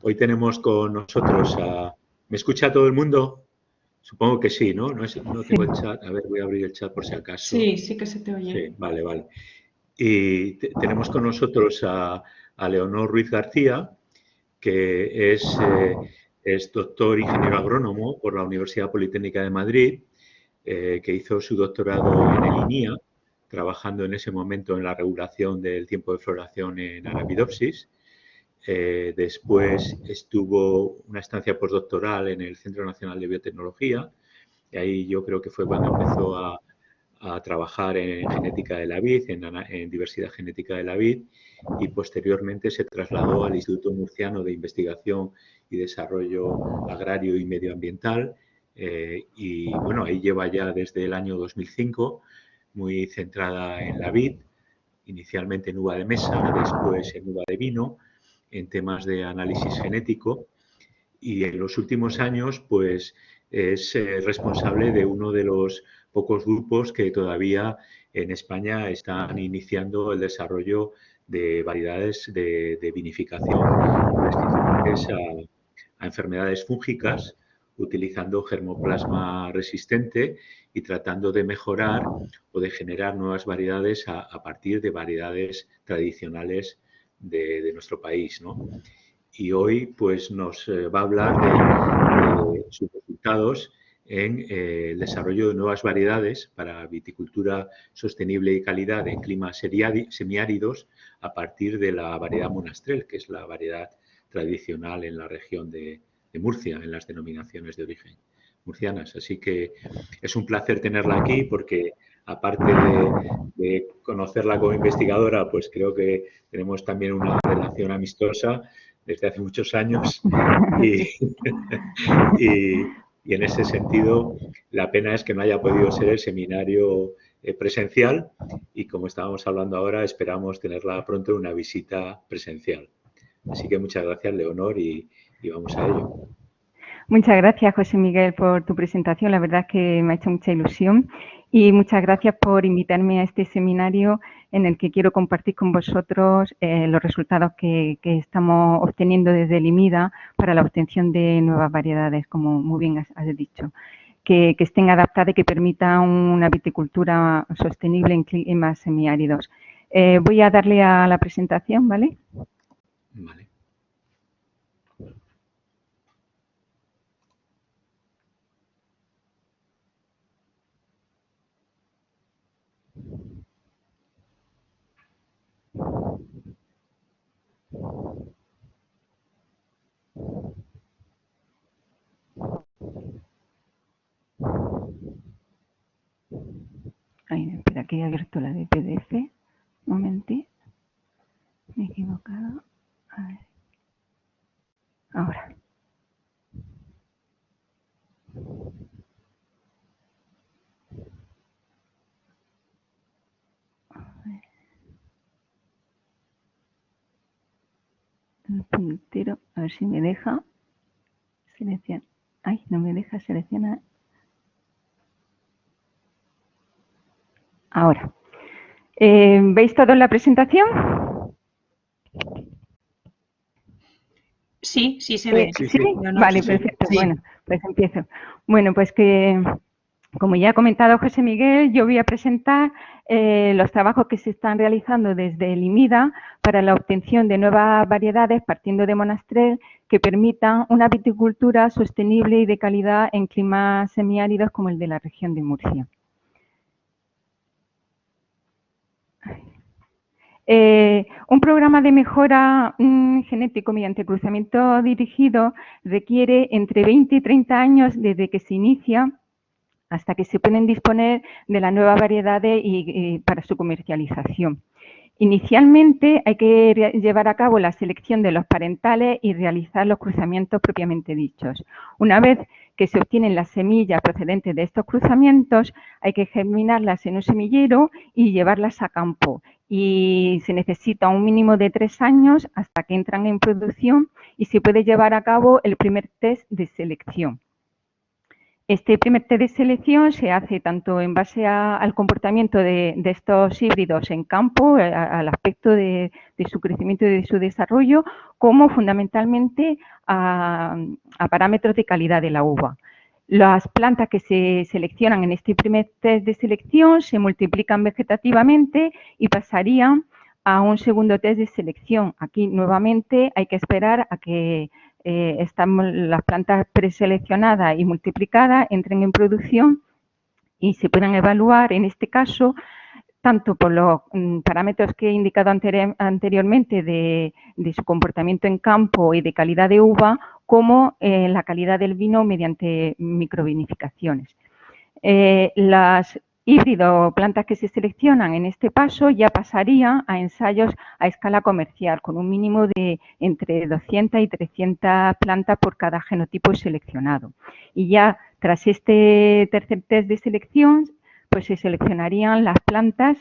Hoy tenemos con nosotros a... ¿Me escucha todo el mundo? Supongo que sí, ¿no? No tengo el chat. A ver, voy a abrir el chat por si acaso. Sí, sí que se te oye. Sí, vale, vale. Y tenemos con nosotros a Leonor Ruiz García, que es doctor ingeniero agrónomo por la Universidad Politécnica de Madrid, que hizo su doctorado en el INIA, trabajando en ese momento en la regulación del tiempo de floración en Arabidopsis. Después estuvo una estancia postdoctoral en el Centro Nacional de Biotecnología, y ahí yo creo que fue cuando empezó a trabajar en genética de la vid, en diversidad genética de la vid, y posteriormente se trasladó al Instituto Murciano de Investigación y Desarrollo Agrario y Medioambiental, y bueno, ahí lleva ya desde el año 2005, muy centrada en la vid, inicialmente en uva de mesa, después en uva de vino, en temas de análisis genético, y en los últimos años pues es responsable de uno de los pocos grupos que todavía en España están iniciando el desarrollo de variedades de vinificación resistentes a enfermedades fúngicas, utilizando germoplasma resistente y tratando de mejorar o de generar nuevas variedades a partir de variedades tradicionales de nuestro país, ¿no? Y hoy pues nos va a hablar de sus resultados en el desarrollo de nuevas variedades para viticultura sostenible y calidad en climas semiáridos a partir de la variedad Monastrell, que es la variedad tradicional en la región de Murcia, en las denominaciones de origen murcianas. Así que es un placer tenerla aquí porque aparte de conocerla como investigadora, pues creo que tenemos también una relación amistosa desde hace muchos años y en ese sentido la pena es que no haya podido ser el seminario presencial y como estábamos hablando ahora esperamos tenerla pronto en una visita presencial. Así que muchas gracias, Leonor, y vamos a ello. Muchas gracias, José Miguel, por tu presentación. La verdad es que me ha hecho mucha ilusión y muchas gracias por invitarme a este seminario en el que quiero compartir con vosotros los resultados que estamos obteniendo desde el IMIDA para la obtención de nuevas variedades, como muy bien has dicho, que estén adaptadas y que permitan una viticultura sostenible en climas semiáridos. Voy a darle a la presentación, ¿vale? Vale. Ay, espera, que he abierto la de PDF. Un momentito. Me he equivocado. A ver. Ahora. El puntero, a ver si me deja seleccionar. Ay, no me deja seleccionar. Ahora. ¿Veis todo en la presentación? Sí, sí se ve. ¿Sí? Vale, perfecto. Sí. Bueno, pues empiezo. Bueno, pues que, como ya ha comentado José Miguel, yo voy a presentar los trabajos que se están realizando desde el IMIDA para la obtención de nuevas variedades partiendo de Monastrell que permitan una viticultura sostenible y de calidad en climas semiáridos como el de la región de Murcia. Un programa de mejora genético mediante cruzamiento dirigido requiere entre 20 y 30 años desde que se inicia hasta que se pueden disponer de las nuevas variedades y para su comercialización. Inicialmente hay que llevar a cabo la selección de los parentales y realizar los cruzamientos propiamente dichos. Una vez que se obtienen las semillas procedentes de estos cruzamientos, hay que germinarlas en un semillero y llevarlas a campo. Y se necesita un mínimo de 3 años hasta que entran en producción y se puede llevar a cabo el primer test de selección. Este primer test de selección se hace tanto en base al comportamiento de estos híbridos en campo, al aspecto de su crecimiento y de su desarrollo, como fundamentalmente a parámetros de calidad de la uva. Las plantas que se seleccionan en este primer test de selección se multiplican vegetativamente y pasarían a un segundo test de selección. Aquí nuevamente hay que esperar a que las plantas preseleccionadas y multiplicadas entren en producción y se puedan evaluar, en este caso, tanto por los parámetros que he indicado anteriormente de su comportamiento en campo y de calidad de uva, como la calidad del vino mediante microvinificaciones. Las híbridos, plantas que se seleccionan en este paso, ya pasarían a ensayos a escala comercial, con un mínimo de entre 200 y 300 plantas por cada genotipo seleccionado. Y ya tras este tercer test de selección, pues se seleccionarían las plantas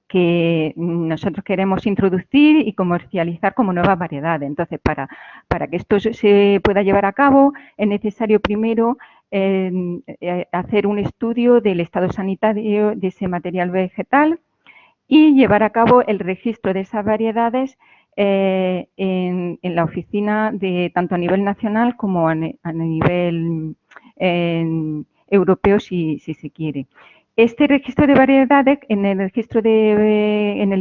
que nosotros queremos introducir y comercializar como nuevas variedades. Entonces, para que esto se pueda llevar a cabo, es necesario primero hacer un estudio del estado sanitario de ese material vegetal y llevar a cabo el registro de esas variedades en la oficina tanto a nivel nacional como a nivel europeo, si se quiere. Este registro de variedades, en el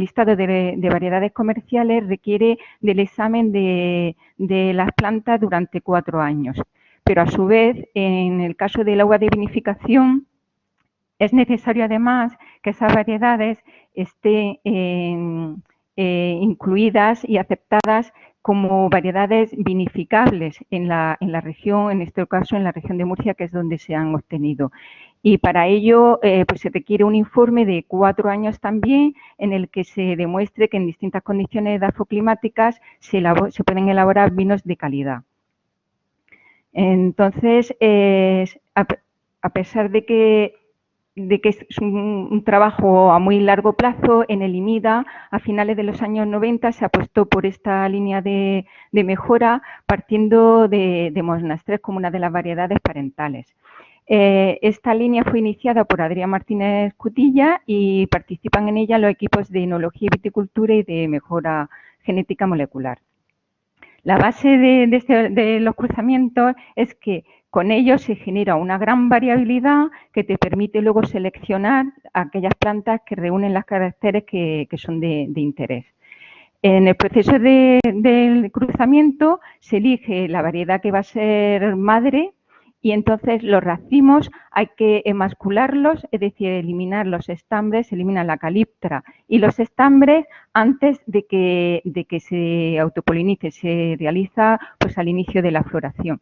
listado de variedades comerciales, requiere del examen de las plantas durante 4 años. Pero a su vez, en el caso del agua de vinificación, es necesario además que esas variedades estén incluidas y aceptadas como variedades vinificables en la región, en este caso en la región de Murcia, que es donde se han obtenido. Y para ello pues se requiere un informe de 4 años también, en el que se demuestre que en distintas condiciones edafoclimáticas se pueden elaborar vinos de calidad. Entonces, a pesar de que es un trabajo a muy largo plazo, en el IMIDA, a finales de los años 90, se apostó por esta línea de mejora, partiendo de Monastrell como una de las variedades parentales. Esta línea fue iniciada por Adrián Martínez Cutilla y participan en ella los equipos de enología y viticultura y de mejora genética molecular. La base de los cruzamientos es que con ellos se genera una gran variabilidad que te permite luego seleccionar aquellas plantas que reúnen los caracteres que son de interés. En el proceso del cruzamiento se elige la variedad que va a ser madre y entonces los racimos hay que emascularlos, es decir, eliminar los estambres, eliminar la caliptra y los estambres antes de que se autopolinice, se realiza pues al inicio de la floración.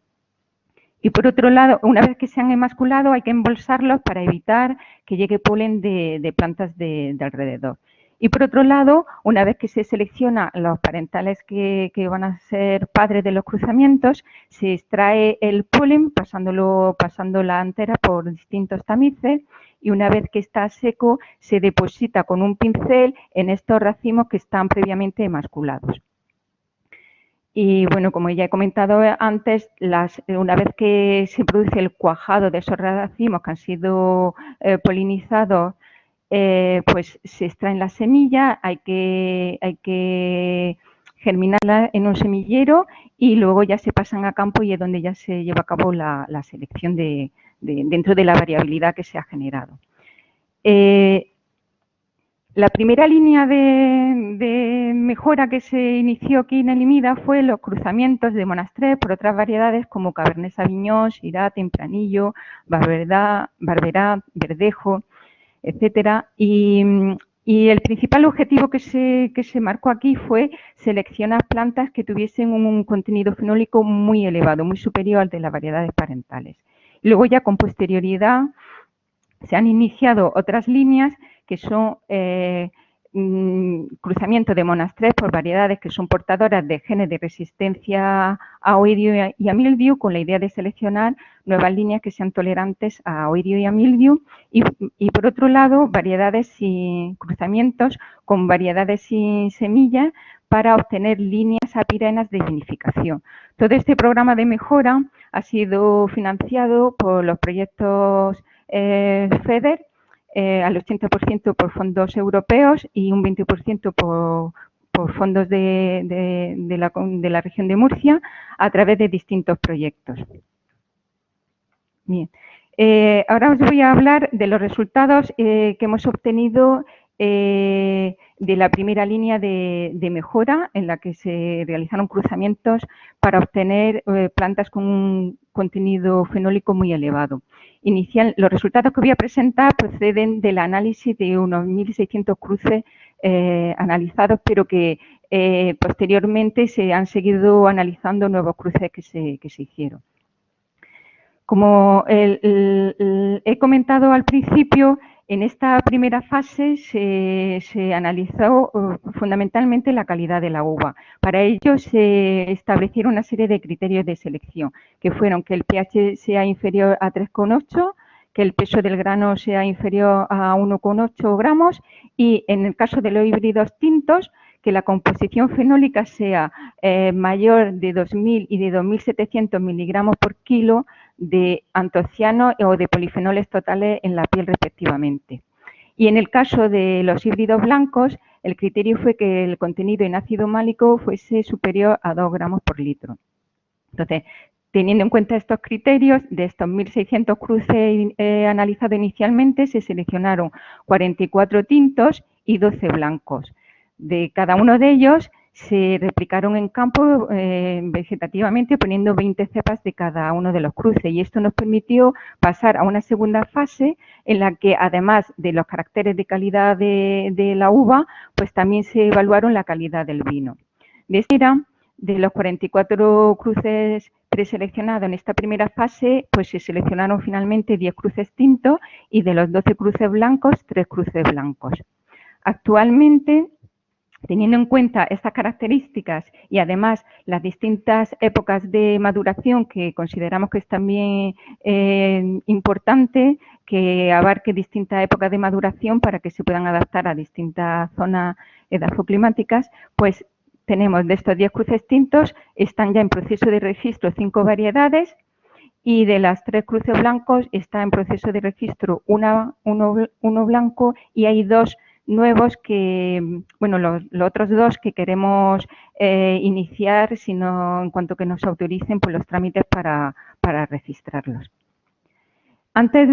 Y por otro lado, una vez que se han emasculado, hay que embolsarlos para evitar que llegue polen de plantas de alrededor. Y por otro lado, una vez que se selecciona los parentales que van a ser padres de los cruzamientos, se extrae el polen pasando la antera por distintos tamices y una vez que está seco se deposita con un pincel en estos racimos que están previamente emasculados. Y bueno, como ya he comentado antes, una vez que se produce el cuajado de esos racimos que han sido polinizados, pues se extraen las semillas, hay que germinarlas en un semillero y luego ya se pasan a campo y es donde ya se lleva a cabo la selección dentro de la variabilidad que se ha generado. La primera línea de mejora que se inició aquí en el IMIDA fue los cruzamientos de Monastrell por otras variedades como Cabernet Sauvignon, Syrah, Tempranillo, Barberá, Verdejo, etcétera. Y el principal objetivo que se marcó aquí fue seleccionar plantas que tuviesen un contenido fenólico muy elevado, muy superior al de las variedades parentales. Luego ya con posterioridad se han iniciado otras líneas que son cruzamiento de Monastrell por variedades que son portadoras de genes de resistencia a oidio y a mildiu, con la idea de seleccionar nuevas líneas que sean tolerantes a oidio y a mildiu, y por otro lado variedades sin cruzamientos con variedades sin semillas para obtener líneas apirenas de vinificación. Todo este programa de mejora ha sido financiado por los proyectos FEDER, al 80% por fondos europeos y un 20% por fondos de la región de Murcia a través de distintos proyectos. Bien. Ahora os voy a hablar de los resultados que hemos obtenido de la primera línea de mejora en la que se realizaron cruzamientos para obtener plantas con un contenido fenólico muy elevado. Los resultados que voy a presentar proceden del análisis de unos 1.600 cruces analizados, pero que posteriormente se han seguido analizando nuevos cruces que se hicieron. Como he comentado al principio, en esta primera fase se analizó fundamentalmente la calidad de la uva. Para ello se establecieron una serie de criterios de selección, que fueron que el pH sea inferior a 3,8, que el peso del grano sea inferior a 1,8 gramos y, en el caso de los híbridos tintos, que la composición fenólica sea mayor de 2.000 y de 2.700 miligramos por kilo de antocianos o de polifenoles totales en la piel respectivamente. Y en el caso de los híbridos blancos, el criterio fue que el contenido en ácido málico fuese superior a 2 gramos por litro. Entonces, teniendo en cuenta estos criterios, de estos 1.600 cruces analizados inicialmente, se seleccionaron 44 tintos y 12 blancos. De cada uno de ellos se replicaron en campo vegetativamente poniendo 20 cepas de cada uno de los cruces y esto nos permitió pasar a una segunda fase en la que, además de los caracteres de calidad de la uva, pues también se evaluaron la calidad del vino. De esta manera, de los 44 cruces preseleccionados en esta primera fase, pues se seleccionaron finalmente 10 cruces tintos y de los 12 cruces blancos, 3 cruces blancos. Actualmente, teniendo en cuenta estas características y además las distintas épocas de maduración que consideramos que es también importante que abarque distintas épocas de maduración para que se puedan adaptar a distintas zonas edafoclimáticas, pues tenemos de estos 10 cruces tintos, están ya en proceso de registro 5 variedades y de las 3 cruces blancos está en proceso de registro uno blanco y hay 2 nuevos que, bueno, los otros 2 que queremos iniciar, sino en cuanto que nos autoricen pues, los trámites para registrarlos. Antes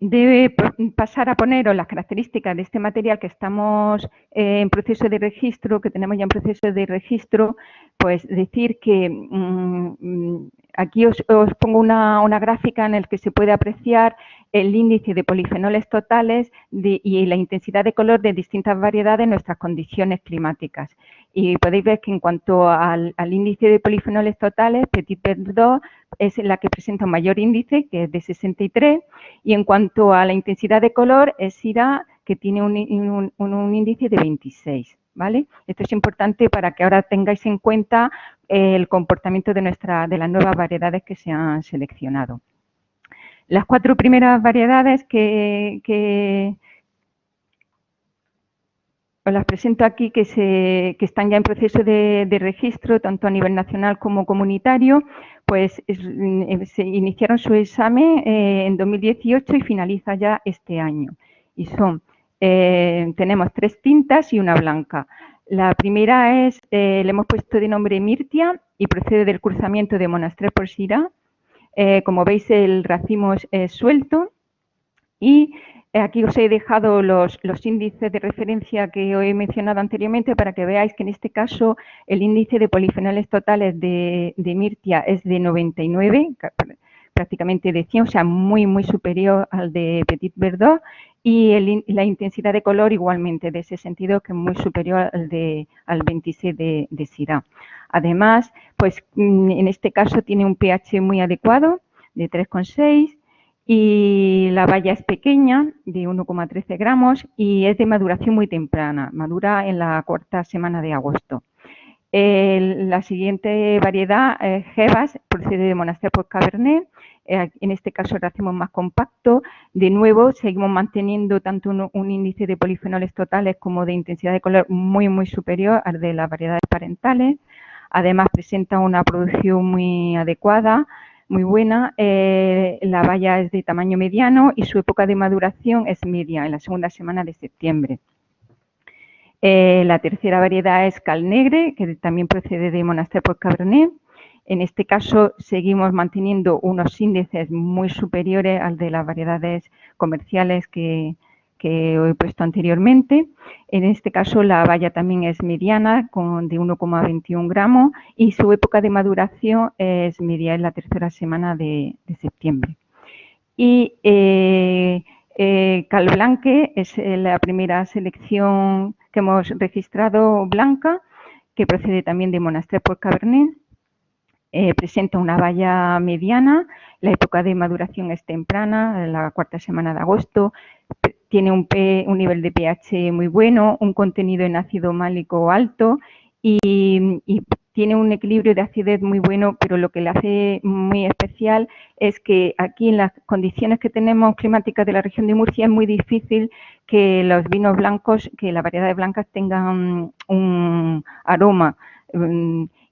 de pasar a poneros las características de este material que estamos en proceso de registro, que tenemos ya en proceso de registro, pues decir que aquí os pongo una gráfica en la que se puede apreciar el índice de polifenoles totales y la intensidad de color de distintas variedades en nuestras condiciones climáticas. Y podéis ver que en cuanto al índice de polifenoles totales, Petit Verdot es la que presenta un mayor índice, que es de 63, y en cuanto a la intensidad de color, es Syrah, que tiene un índice de 26. ¿Vale? Esto es importante para que ahora tengáis en cuenta el comportamiento de las nuevas variedades que se han seleccionado. Las 4 primeras variedades que os las presento aquí, que están ya en proceso de registro, tanto a nivel nacional como comunitario, pues se iniciaron su examen en 2018 y finaliza ya este año. Y son, tenemos 3 tintas y una blanca. La primera es, le hemos puesto de nombre Mirtia y procede del cruzamiento de Monastrell por Syrah. Como veis, el racimo es suelto y aquí os he dejado los índices de referencia que os he mencionado anteriormente para que veáis que en este caso el índice de polifenoles totales de Mirtia es de 99, prácticamente de 100, o sea, muy, muy superior al de Petit Verdot y la intensidad de color igualmente de 62, que es muy superior al 26 de Syrah. Además, pues en este caso tiene un pH muy adecuado de 3,6 y la valla es pequeña, de 1,13 gramos y es de maduración muy temprana, madura en la 4ª semana de agosto. La siguiente variedad, Jebas, procede de Monastrell por Cabernet, en este caso lo hacemos más compacto. De nuevo, seguimos manteniendo tanto un índice de polifenoles totales como de intensidad de color muy superior al de las variedades parentales. Además, presenta una producción muy adecuada, muy buena. La baya es de tamaño mediano y su época de maduración es media, en la segunda semana de septiembre. La tercera variedad es Cal Negre, que también procede de Monaster por Cabernet. En este caso, seguimos manteniendo unos índices muy superiores al de las variedades comerciales que he puesto anteriormente. En este caso, la baya también es mediana, de 1,21 gramos, y su época de maduración es media, en la tercera semana de septiembre. Y Cal Blanque es la primera selección que hemos registrado blanca, que procede también de Monaster por Cabernet. Presenta una baya mediana, la época de maduración es temprana, la cuarta semana de agosto, tiene un nivel de pH muy bueno, un contenido en ácido málico alto y tiene un equilibrio de acidez muy bueno, pero lo que le hace muy especial es que aquí en las condiciones que tenemos climáticas de la región de Murcia es muy difícil que los vinos blancos, que las variedades blancas tengan un aroma.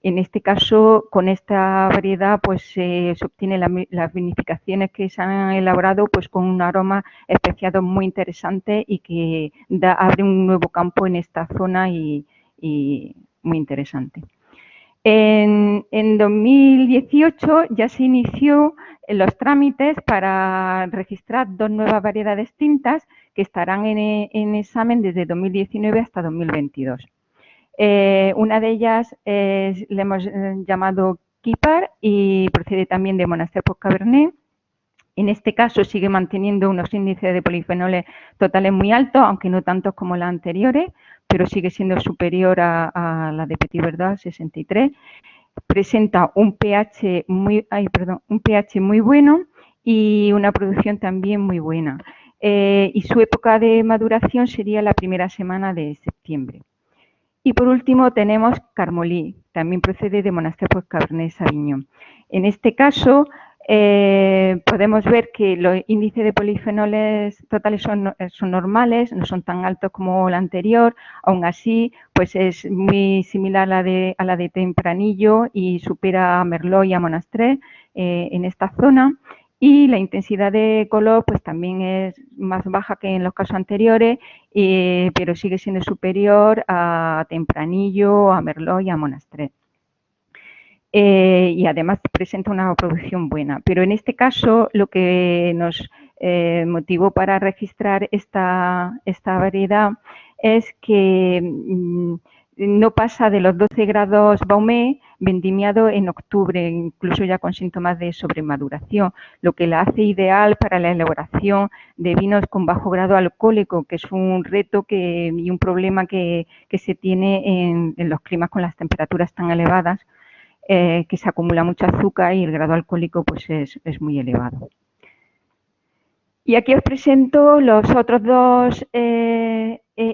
En este caso, con esta variedad, pues se obtienen las vinificaciones que se han elaborado pues con un aroma especiado muy interesante y que abre un nuevo campo en esta zona y muy interesante. En 2018 ya se inició los trámites para registrar 2 nuevas variedades tintas que estarán en examen desde 2019 hasta 2022. Una de ellas le hemos llamado Kipar y procede también de Monaster por Cabernet. En este caso sigue manteniendo unos índices de polifenoles totales muy altos, aunque no tantos como las anteriores, pero sigue siendo superior a la de Petit Verdot, 63. Presenta un pH muy bueno y una producción también muy buena. Y su época de maduración sería la primera semana de septiembre. Y por último tenemos Carmolí, también procede de Monaster por Cabernet Sauvignon. En este caso podemos ver que los índices de polifenoles totales son normales, no son tan altos como la anterior, aún así pues es muy similar a la de Tempranillo y supera a Merlot y a Monastrell en esta zona. Y la intensidad de color pues también es más baja que en los casos anteriores, pero sigue siendo superior a Tempranillo, a Merlot y a Monastrell. Y además presenta una producción buena. Pero en este caso lo que nos motivó para registrar esta variedad es que no pasa de los 12 grados Baumé vendimiado en octubre, incluso ya con síntomas de sobremaduración, lo que la hace ideal para la elaboración de vinos con bajo grado alcohólico, que es un reto y un problema que se tiene en los climas con las temperaturas tan elevadas, que se acumula mucho azúcar y el grado alcohólico pues es muy elevado. Y aquí os presento los otros 2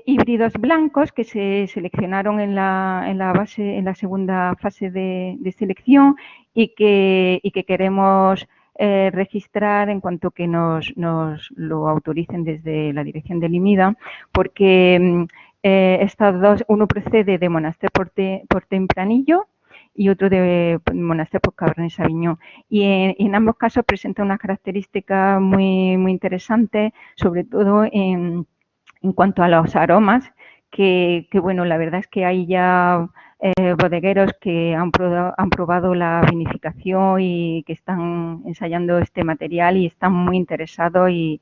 híbridos blancos que se seleccionaron en la segunda fase de selección y que queremos registrar en cuanto que nos lo autoricen desde la dirección del IMIDA, porque estos 2, uno procede de Monaster por Tempranillo y otro de Monaster por Cabernet Sauvignon. Y en ambos casos presenta unas características muy interesantes, sobre todo en cuanto a los aromas, que bueno, la verdad es que hay ya bodegueros que han probado la vinificación y que están ensayando este material y están muy interesados y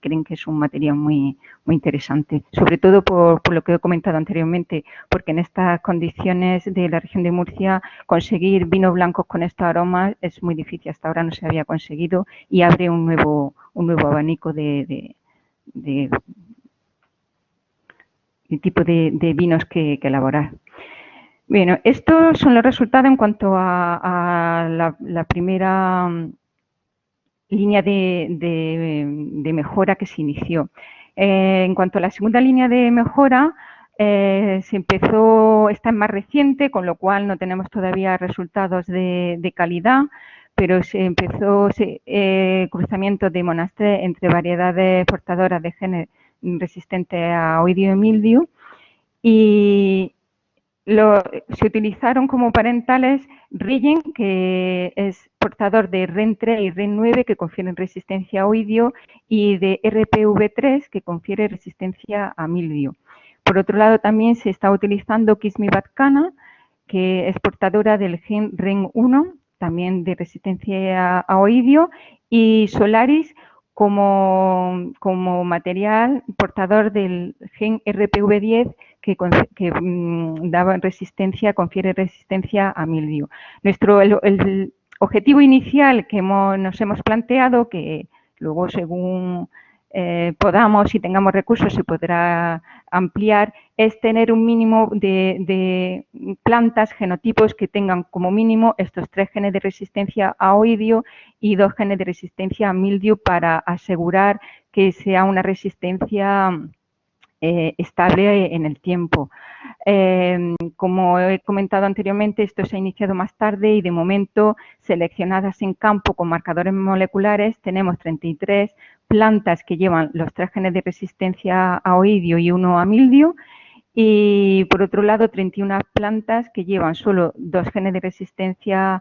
creen que es un material muy interesante, sobre todo por lo que he comentado anteriormente, porque en estas condiciones de la región de Murcia conseguir vinos blancos con estos aromas es muy difícil, hasta ahora no se había conseguido y abre un nuevo abanico de tipo de vinos que elaborar. Bueno, estos son los resultados en cuanto a la primera línea de mejora que se inició. En cuanto a la segunda línea de mejora, se empezó, esta es más reciente, con lo cual no tenemos todavía resultados de calidad, pero se empezó cruzamiento de monastrell entre variedades portadoras de genes resistentes a oidio y mildiu, y se utilizaron como parentales RIGEN, que es portador de REN3 y REN9, que confieren resistencia a oidio, y de RPV3, que confiere resistencia a mildiu. Por otro lado, también se está utilizando Kismi-Batkana, que es portadora del gen REN1, también de resistencia a oidio, y Solaris como material portador del gen RPV10, que daba resistencia, confiere resistencia a mildiu. El objetivo inicial que nos hemos planteado, que luego según podamos y tengamos recursos se podrá ampliar, es tener un mínimo de plantas, genotipos que tengan como mínimo estos 3 genes de resistencia a oidio y 2 genes de resistencia a mildiu, para asegurar que sea una resistencia estable en el tiempo. Como he comentado anteriormente, esto se ha iniciado más tarde y de momento, seleccionadas en campo con marcadores moleculares, tenemos 33 plantas que llevan los 3 genes de resistencia a oidio y 1 a mildiu, y por otro lado 31 plantas que llevan solo 2 genes de resistencia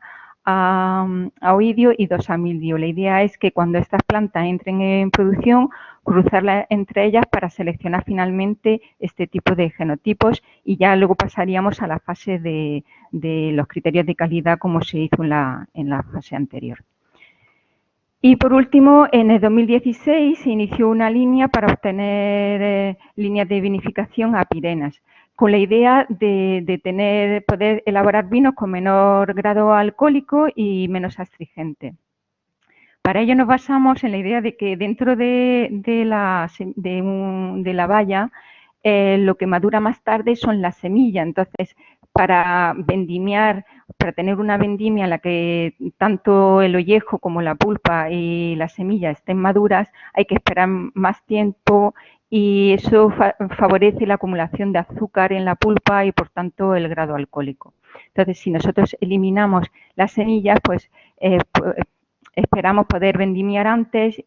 a oidio y 2 a mildiu. La idea es que cuando estas plantas entren en producción, cruzarlas entre ellas para seleccionar finalmente este tipo de genotipos, y ya luego pasaríamos a la fase de los criterios de calidad, como se hizo en la fase anterior. Y por último, en el 2016 se inició una línea para obtener líneas de vinificación a pirenas, con la idea de poder elaborar vinos con menor grado alcohólico y menos astringente. Para ello nos basamos en la idea de que dentro de la baya lo que madura más tarde son las semillas. Entonces, para vendimiar, para tener una vendimia en la que tanto el ollejo como la pulpa y la semilla estén maduras, hay que esperar más tiempo, y eso favorece la acumulación de azúcar en la pulpa y, por tanto, el grado alcohólico. Entonces, si nosotros eliminamos las semillas, pues esperamos poder vendimiar antes,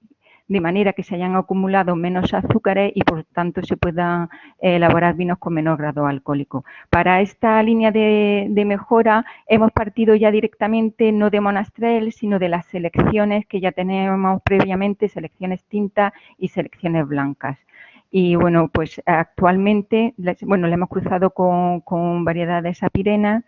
de manera que se hayan acumulado menos azúcares y, por tanto, se puedan elaborar vinos con menor grado alcohólico. Para esta línea de mejora hemos partido ya directamente no de monastrell, sino de las selecciones que ya tenemos previamente, selecciones tintas y selecciones blancas. Y bueno, pues actualmente, le hemos cruzado con variedades apirenas,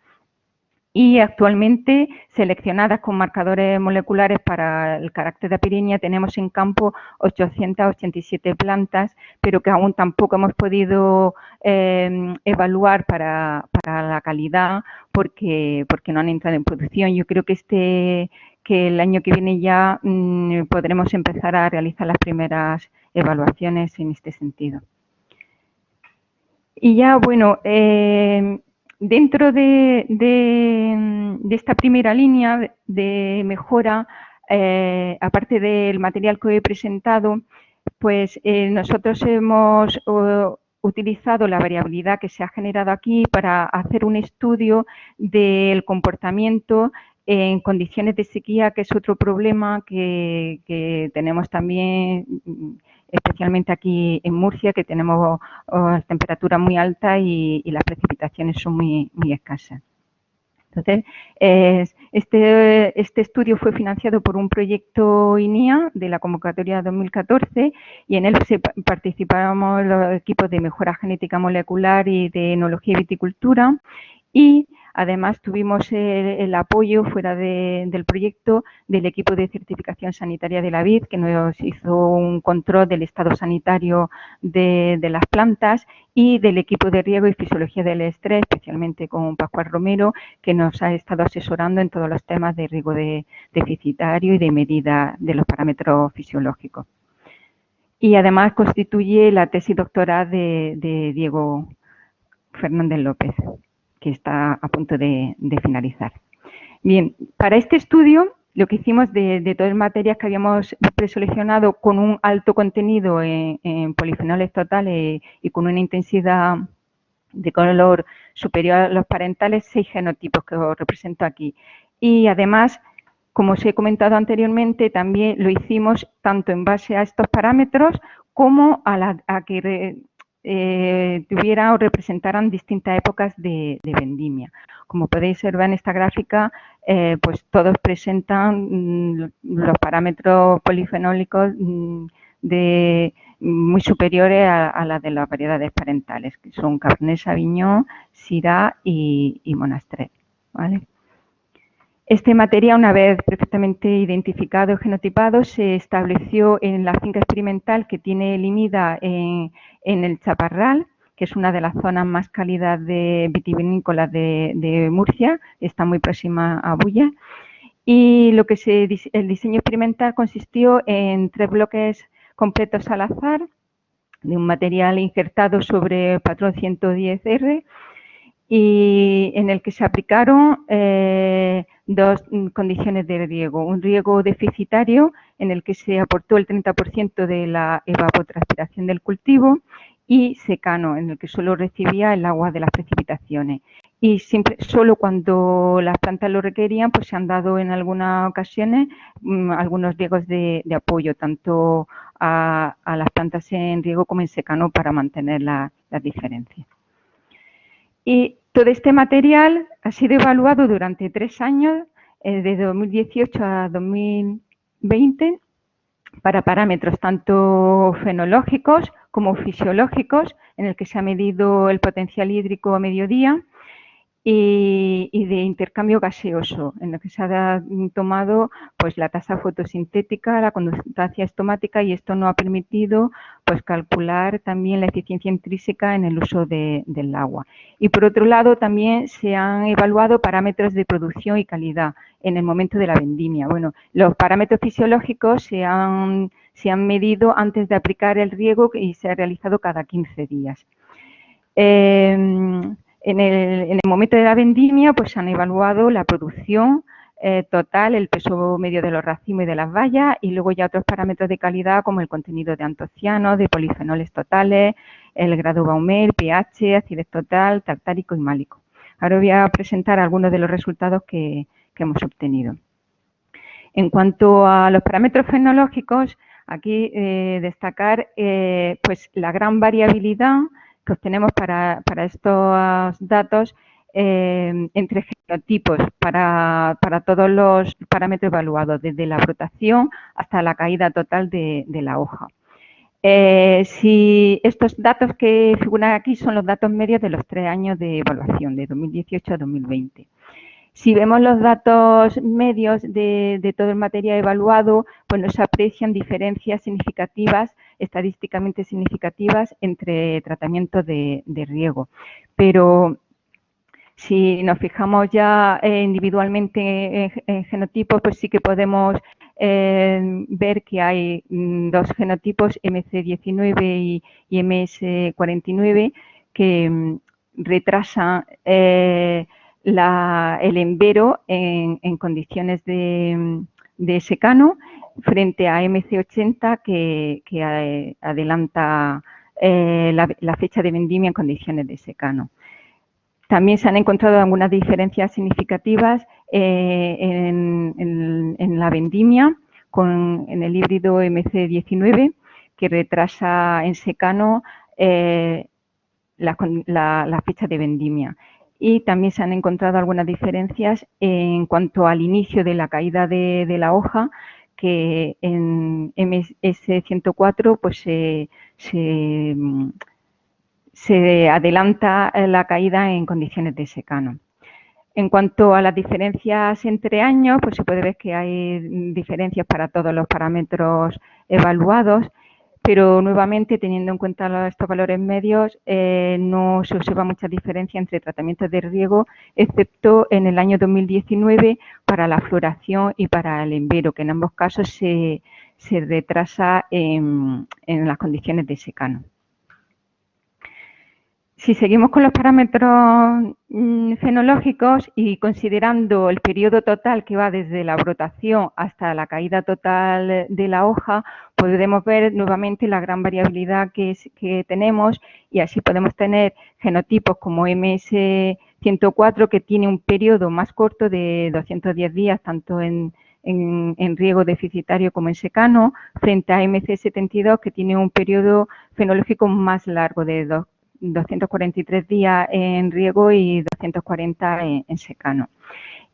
y actualmente, seleccionadas con marcadores moleculares para el carácter de apirenia, tenemos en campo 887 plantas, pero que aún tampoco hemos podido evaluar para la calidad, porque no han entrado en producción. Yo creo que el año que viene ya podremos empezar a realizar las primeras evaluaciones en este sentido. Y ya, bueno, dentro de esta primera línea de mejora, aparte del material que he presentado, pues nosotros hemos utilizado la variabilidad que se ha generado aquí para hacer un estudio del comportamiento en condiciones de sequía, que es otro problema que tenemos también, especialmente aquí en Murcia, que tenemos temperaturas muy altas y las precipitaciones son muy escasas. Entonces, este estudio fue financiado por un proyecto INIA de la convocatoria 2014, y en él participamos los equipos de mejora genética molecular y de enología y viticultura, y además tuvimos el apoyo fuera del proyecto del equipo de certificación sanitaria de la vid, que nos hizo un control del estado sanitario de las plantas, y del equipo de riego y fisiología del estrés, especialmente con Pascual Romero, que nos ha estado asesorando en todos los temas de riego deficitario y de medida de los parámetros fisiológicos. Y además constituye la tesis doctoral de Diego Fernández López, que está a punto de finalizar. Bien, para este estudio lo que hicimos de todas las materias que habíamos preseleccionado con un alto contenido en polifenoles totales y con una intensidad de color superior a los parentales, 6 genotipos que os represento aquí. Y además Como os he comentado anteriormente, también lo hicimos tanto en base a estos parámetros como a que tuviera o representaran distintas épocas de vendimia. Como podéis observar en esta gráfica, pues todos presentan los parámetros polifenólicos muy superiores a la de las variedades parentales, que son Cabernet Sauvignon, Syrah y Monastrell, ¿vale? Este material, una vez perfectamente identificado y genotipado, se estableció en la finca experimental que tiene Limida en el Chaparral, que es una de las zonas más cálidas de vitivinícolas de Murcia, está muy próxima a Bulla. Y el diseño experimental consistió en 3 bloques completos al azar, de un material injertado sobre patrón 110R, y en el que se aplicaron 2 condiciones de riego. Un riego deficitario en el que se aportó el 30% de la evapotranspiración del cultivo y secano en el que solo recibía el agua de las precipitaciones. Y solo cuando las plantas lo requerían, pues se han dado en algunas ocasiones algunos riegos de apoyo, tanto a las plantas en riego como en secano para mantener las diferencias. Y todo este material ha sido evaluado durante 3 años, de 2018 a 2020, para parámetros tanto fenológicos como fisiológicos, en el que se ha medido el potencial hídrico a mediodía, y de intercambio gaseoso, en el que se ha tomado pues la tasa fotosintética, la conductancia estomática, y esto nos ha permitido pues calcular también la eficiencia intrínseca en el uso del agua. Y por otro lado también se han evaluado parámetros de producción y calidad en el momento de la vendimia. Bueno, los parámetros fisiológicos se han medido antes de aplicar el riego y se ha realizado cada 15 días. En el momento de la vendimia, pues se han evaluado la producción total, el peso medio de los racimos y de las bayas, y luego ya otros parámetros de calidad como el contenido de antocianos, de polifenoles totales, el grado Baumer, pH, acidez total, tartárico y málico. Ahora voy a presentar algunos de los resultados que hemos obtenido. En cuanto a los parámetros fenológicos, aquí destacar pues la gran variabilidad que obtenemos para estos datos entre genotipos para todos los parámetros evaluados, desde la brotación hasta la caída total de la hoja. Si estos datos que figuran aquí son los datos medios de los 3 años de evaluación, de 2018 a 2020. Si vemos los datos medios de todo el material evaluado, pues nos aprecian diferencias significativas, estadísticamente significativas, entre tratamientos de riego. Pero si nos fijamos ya individualmente en genotipos, pues sí que podemos ver que hay 2 genotipos, MC19 y MS49, que retrasan el envero en condiciones de secano frente a MC80 que adelanta la fecha de vendimia en condiciones de secano. También se han encontrado algunas diferencias significativas en la vendimia en el híbrido MC19, que retrasa en secano la fecha de vendimia. Y también se han encontrado algunas diferencias en cuanto al inicio de la caída de la hoja, que en MS104 pues se adelanta la caída en condiciones de secano. En cuanto a las diferencias entre años, pues se puede ver que hay diferencias para todos los parámetros evaluados, pero nuevamente, teniendo en cuenta estos valores medios, no se observa mucha diferencia entre tratamientos de riego, excepto en el año 2019 para la floración y para el envero, que en ambos casos se retrasa en las condiciones de secano. Si seguimos con los parámetros fenológicos y considerando el periodo total que va desde la brotación hasta la caída total de la hoja, podemos ver nuevamente la gran variabilidad que tenemos, y así podemos tener genotipos como MS104, que tiene un periodo más corto de 210 días, tanto en en riego deficitario como en secano, frente a MC72, que tiene un periodo fenológico más largo de 243 días en riego y 240 en secano.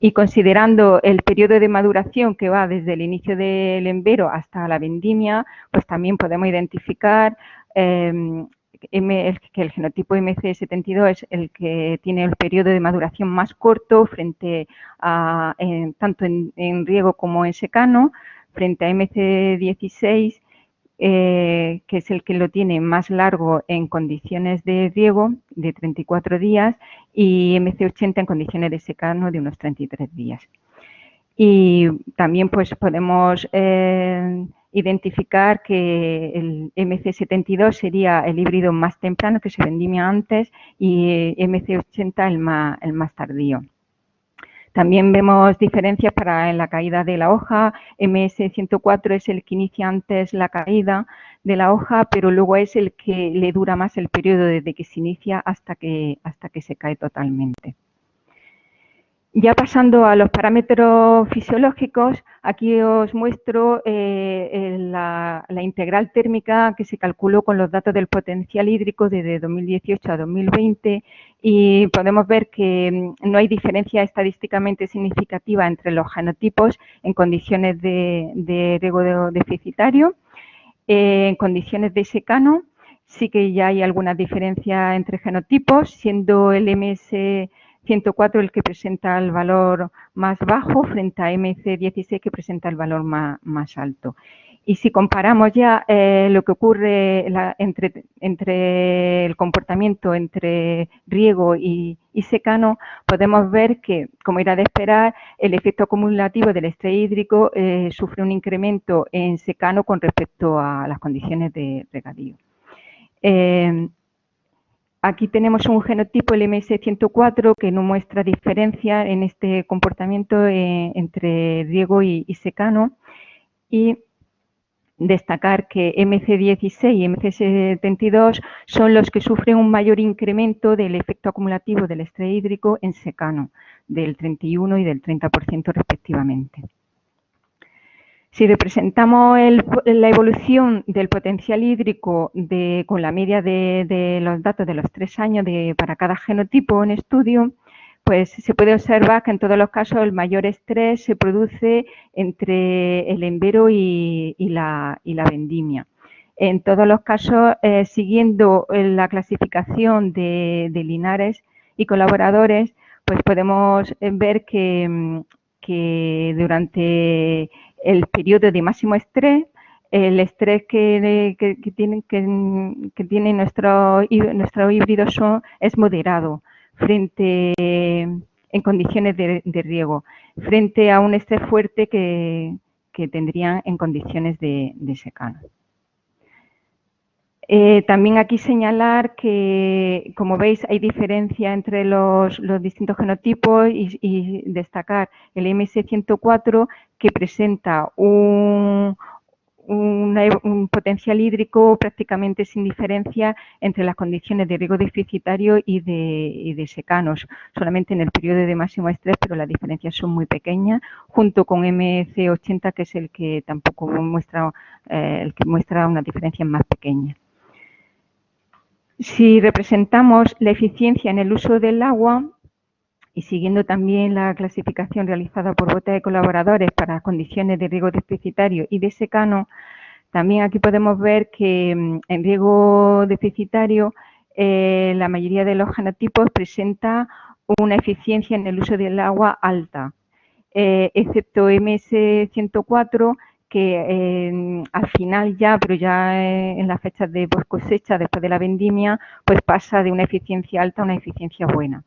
Y considerando el periodo de maduración que va desde el inicio del embero hasta la vendimia, pues también podemos identificar que el genotipo MC72 es el que tiene el periodo de maduración más corto frente a tanto en riego como en secano, frente a MC16, que es el que lo tiene más largo en condiciones de riego, de 34 días, y MC80 en condiciones de secano de unos 33 días. Y también pues podemos identificar que el MC72 sería el híbrido más temprano, que se vendimia antes, y MC80 el más tardío. También vemos diferencias en la caída de la hoja. MS104 es el que inicia antes la caída de la hoja, pero luego es el que le dura más el periodo desde que se inicia hasta que se cae totalmente. Ya pasando a los parámetros fisiológicos, aquí os muestro la integral térmica que se calculó con los datos del potencial hídrico desde 2018 a 2020 y podemos ver que no hay diferencia estadísticamente significativa entre los genotipos en condiciones de riego deficitario. En condiciones de secano sí que ya hay alguna diferencia entre genotipos, siendo el MS104 el que presenta el valor más bajo frente a MC16 que presenta el valor más alto. Y si comparamos ya lo que ocurre entre el comportamiento entre riego y secano, podemos ver que, como era de esperar, el efecto acumulativo del estrés hídrico sufre un incremento en secano con respecto a las condiciones de regadío. Aquí tenemos un genotipo, el MS104, que no muestra diferencia en este comportamiento entre riego y secano. Y destacar que MC16 y MC72 son los que sufren un mayor incremento del efecto acumulativo del estrés hídrico en secano, del 31 y del 30% respectivamente. Si representamos la evolución del potencial hídrico con la media de los datos de los 3 años para cada genotipo en estudio, pues se puede observar que en todos los casos el mayor estrés se produce entre el embero y la vendimia. En todos los casos, siguiendo la clasificación de Linares y colaboradores, pues podemos ver que durante el periodo de máximo estrés, el estrés que tiene nuestro híbrido es moderado en condiciones de riego, frente a un estrés fuerte que tendrían en condiciones de secano. También aquí señalar que, como veis, hay diferencia entre los distintos genotipos y destacar el MS104 que presenta un potencial hídrico prácticamente sin diferencia entre las condiciones de riego deficitario y de secanos, solamente en el periodo de máximo estrés, pero las diferencias son muy pequeñas, junto con MC80, que es el que tampoco muestra, unas diferencias más pequeñas. Si representamos la eficiencia en el uso del agua, y siguiendo también la clasificación realizada por Bota de colaboradores para condiciones de riego deficitario y de secano, también aquí podemos ver que en riego deficitario la mayoría de los genotipos presenta una eficiencia en el uso del agua alta, excepto MS104, que al final pero ya en las fechas de post cosecha, después de la vendimia, pues pasa de una eficiencia alta a una eficiencia buena.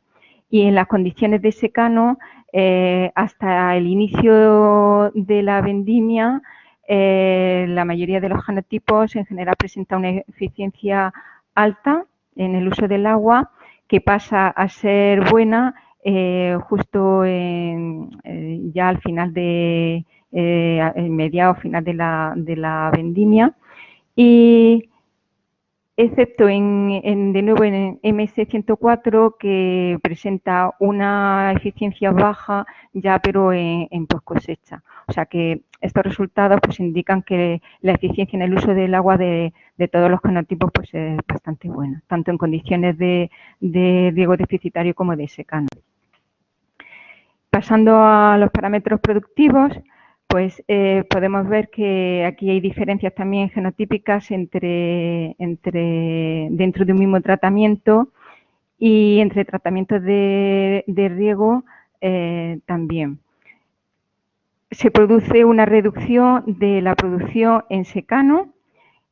Y en las condiciones de secano, hasta el inicio de la vendimia, la mayoría de los genotipos en general presenta una eficiencia alta en el uso del agua, que pasa a ser buena justo ya al final mediado final de la vendimia, y excepto de nuevo en MS104, que presenta una eficiencia baja ya pero en post cosecha. O sea que estos resultados pues indican que la eficiencia en el uso del agua de todos los genotipos pues es bastante buena, tanto en condiciones de riego deficitario como de secano. Pasando a los parámetros productivos, pues podemos ver que aquí hay diferencias también genotípicas dentro de un mismo tratamiento y entre tratamientos de riego también. Se produce una reducción de la producción en secano,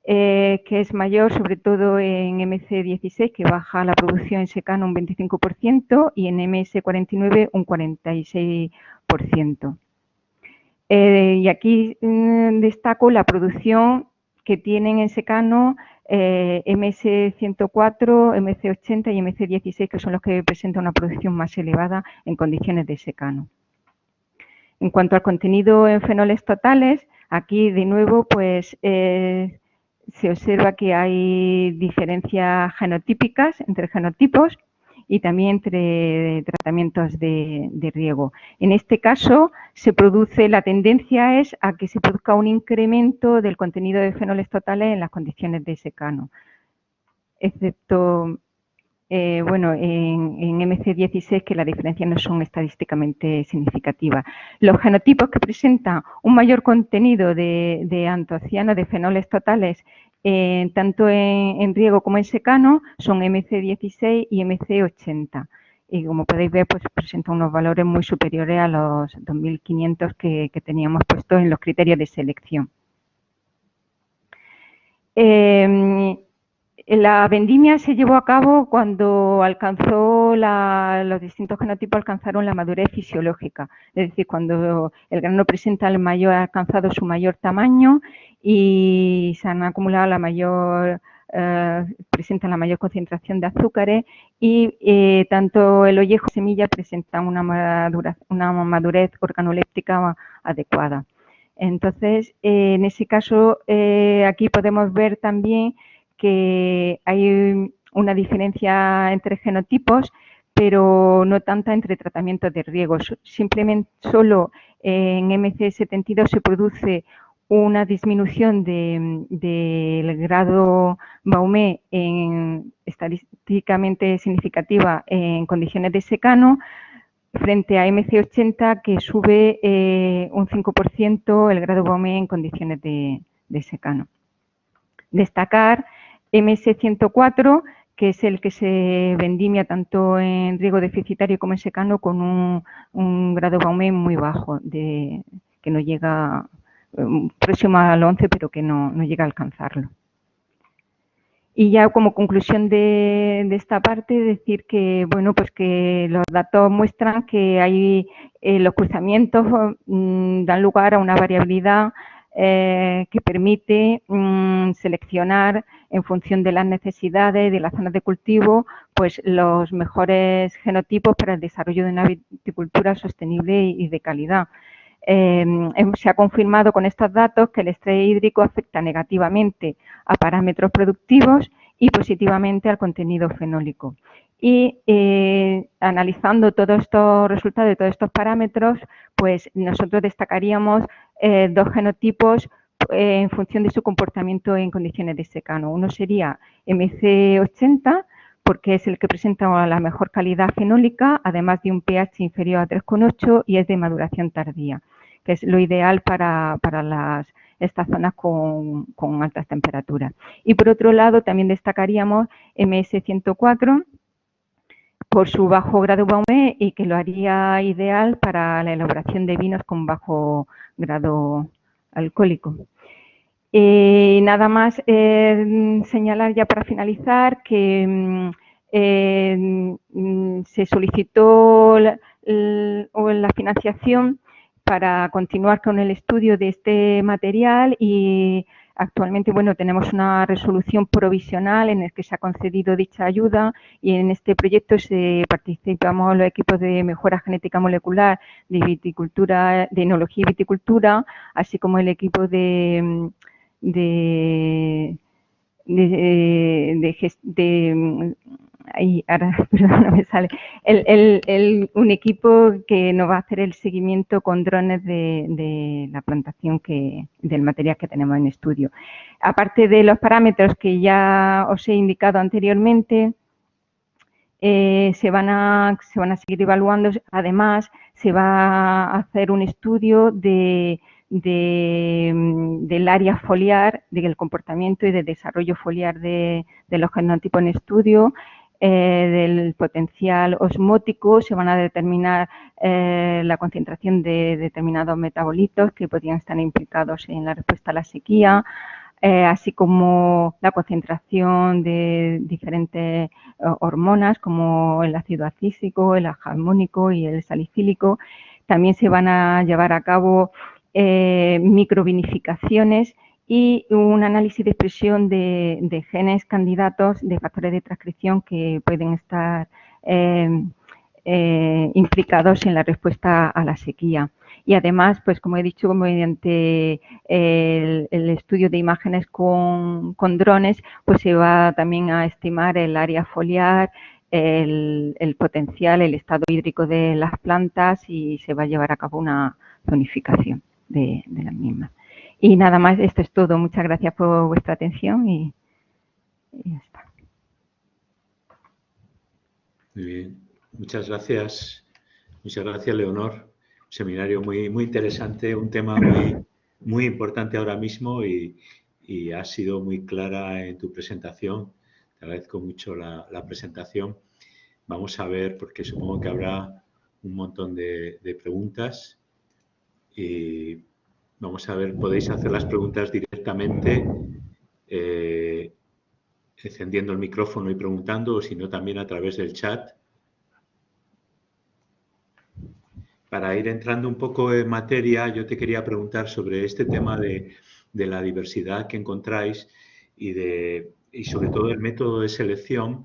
que es mayor sobre todo en MC16, que baja la producción en secano un 25%, y en MS49 un 46%. Y aquí destaco la producción que tienen en secano MS104, MC80 y MC16, que son los que presentan una producción más elevada en condiciones de secano. En cuanto al contenido en fenoles totales, aquí de nuevo pues se observa que hay diferencias genotípicas entre genotipos y también entre tratamientos de riego. En este caso, la tendencia es a que se produzca un incremento del contenido de fenoles totales en las condiciones de secano, excepto bueno, en MC16, que las diferencias no son estadísticamente significativas. Los genotipos que presentan un mayor contenido de antocianos, de fenoles totales, tanto en riego como en secano, son MC16 y MC80. Y como podéis ver, pues presentan unos valores muy superiores a los 2500 que teníamos puestos en los criterios de selección. La vendimia se llevó a cabo cuando los distintos genotipos alcanzaron la madurez fisiológica, es decir, cuando el grano presenta ha alcanzado su mayor tamaño y se han acumulado presentan la mayor concentración de azúcares, y tanto el ollejo como la semilla presentan una madurez organoléptica adecuada. Entonces, en ese caso, aquí podemos ver también que hay una diferencia entre genotipos, pero no tanta entre tratamientos de riego. Simplemente solo en MC72 se produce una disminución del grado Baumé estadísticamente significativa en condiciones de secano, frente a MC80, que sube un 5% el grado Baumé en condiciones de secano. Destacar MS104, que es el que se vendimia tanto en riego deficitario como en secano, con un grado Baumé muy bajo, que no llega, próximo al 11, pero que no llega a alcanzarlo. Y ya como conclusión de esta parte, decir que, bueno, pues que los datos muestran que los cruzamientos dan lugar a una variabilidad que permite seleccionar en función de las necesidades de las zonas de cultivo, pues los mejores genotipos para el desarrollo de una viticultura sostenible y de calidad. Se ha confirmado con estos datos que el estrés hídrico afecta negativamente a parámetros productivos y positivamente al contenido fenólico. Y analizando todos estos resultados de todos estos parámetros, pues nosotros destacaríamos dos genotipos en función de su comportamiento en condiciones de secano. Uno sería MC80, porque es el que presenta la mejor calidad fenólica, además de un pH inferior a 3,8 y es de maduración tardía, que es lo ideal para estas zonas con altas temperaturas. Y por otro lado, también destacaríamos MS104 por su bajo grado Baumé y que lo haría ideal para la elaboración de vinos con bajo grado alcohólico. Nada más señalar ya para finalizar que se solicitó la financiación para continuar con el estudio de este material y actualmente, bueno, tenemos una resolución provisional en la que se ha concedido dicha ayuda, y en este proyecto participamos los equipos de mejora genética molecular de viticultura, de enología y viticultura, así como el equipo de ahí ahora, perdón, no me sale, un equipo que nos va a hacer el seguimiento con drones de la plantación del material que tenemos en estudio. Aparte de los parámetros que ya os he indicado anteriormente, se van a seguir evaluando. Además, se va a hacer un estudio del área foliar, del comportamiento y del desarrollo foliar de los genotipos en estudio, del potencial osmótico. Se van a determinar la concentración de determinados metabolitos que podrían estar implicados en la respuesta a la sequía, así como la concentración de diferentes hormonas como el ácido acícico, el armónico y el salicílico. También se van a llevar a cabo microvinificaciones y un análisis de expresión de genes candidatos de factores de transcripción que pueden estar implicados en la respuesta a la sequía. Y además, pues como he dicho, mediante el estudio de imágenes con drones, pues se va también a estimar el área foliar, el potencial, el estado hídrico de las plantas y se va a llevar a cabo una zonificación de las mismas. Y nada más, esto es todo. Muchas gracias por vuestra atención y ya está. Muy bien. Muchas gracias, Leonor. Un seminario muy interesante, un tema muy importante ahora mismo y has sido muy clara en tu presentación. Te agradezco mucho la presentación. Vamos a ver, porque supongo que habrá un montón de preguntas y vamos a ver, podéis hacer las preguntas directamente encendiendo el micrófono y preguntando, o si no, también a través del chat. Para ir entrando un poco en materia, yo te quería preguntar sobre este tema de la diversidad que encontráis y sobre todo el método de selección.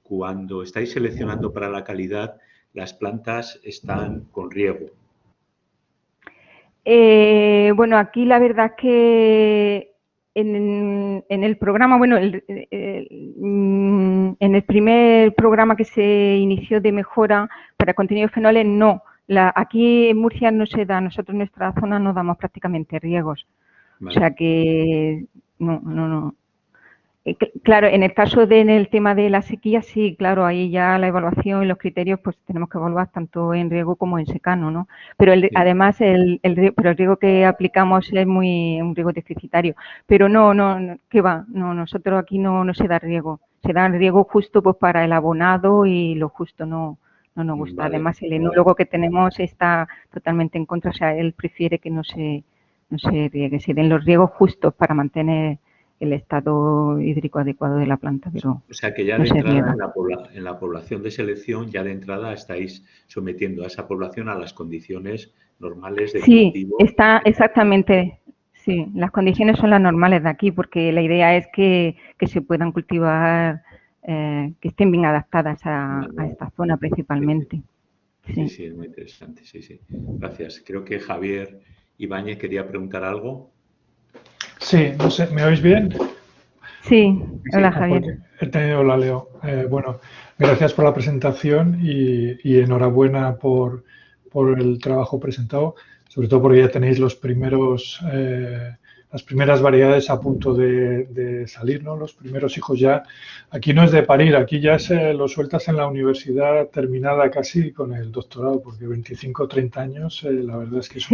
Cuando estáis seleccionando para la calidad, las plantas están con riego. Bueno, aquí la verdad es que en el programa, bueno, en el primer programa que se inició de mejora para contenidos fenoles, no. Aquí en Murcia no se da, nosotros en nuestra zona no damos prácticamente riegos. Vale. O sea que no. Claro, en el caso en el tema de la sequía, sí, claro, ahí ya la evaluación y los criterios, pues tenemos que evaluar tanto en riego como en secano, ¿no? Pero además el riego que aplicamos es un riego deficitario. Pero no, ¿qué va? No, nosotros aquí no se da riego. Se da riego justo pues para el abonado y lo justo no nos gusta. Vale. Además, el enólogo que tenemos está totalmente en contra, o sea, él prefiere que no se riegue, se den los riegos justos para mantener el estado hídrico adecuado de la planta, pero o sea que ya de entrada en la población de selección, ya de entrada estáis sometiendo a esa población a las condiciones normales de cultivo. Sí, está exactamente. Sí, las condiciones son las normales de aquí, porque la idea es que se puedan cultivar, que estén bien adaptadas a esta zona principalmente. Sí, es muy interesante, sí. Gracias. Creo que Javier Ibáñez quería preguntar algo. Sí, no sé, ¿me oís bien? Sí, hola Javier. Hola Leo. Bueno, gracias por la presentación y enhorabuena por el trabajo presentado, sobre todo porque ya tenéis las primeras variedades a punto de salir, ¿no? Los primeros hijos ya. Aquí no es de parir, aquí ya lo sueltas en la universidad terminada casi con el doctorado, porque 25 o 30 años, la verdad es que es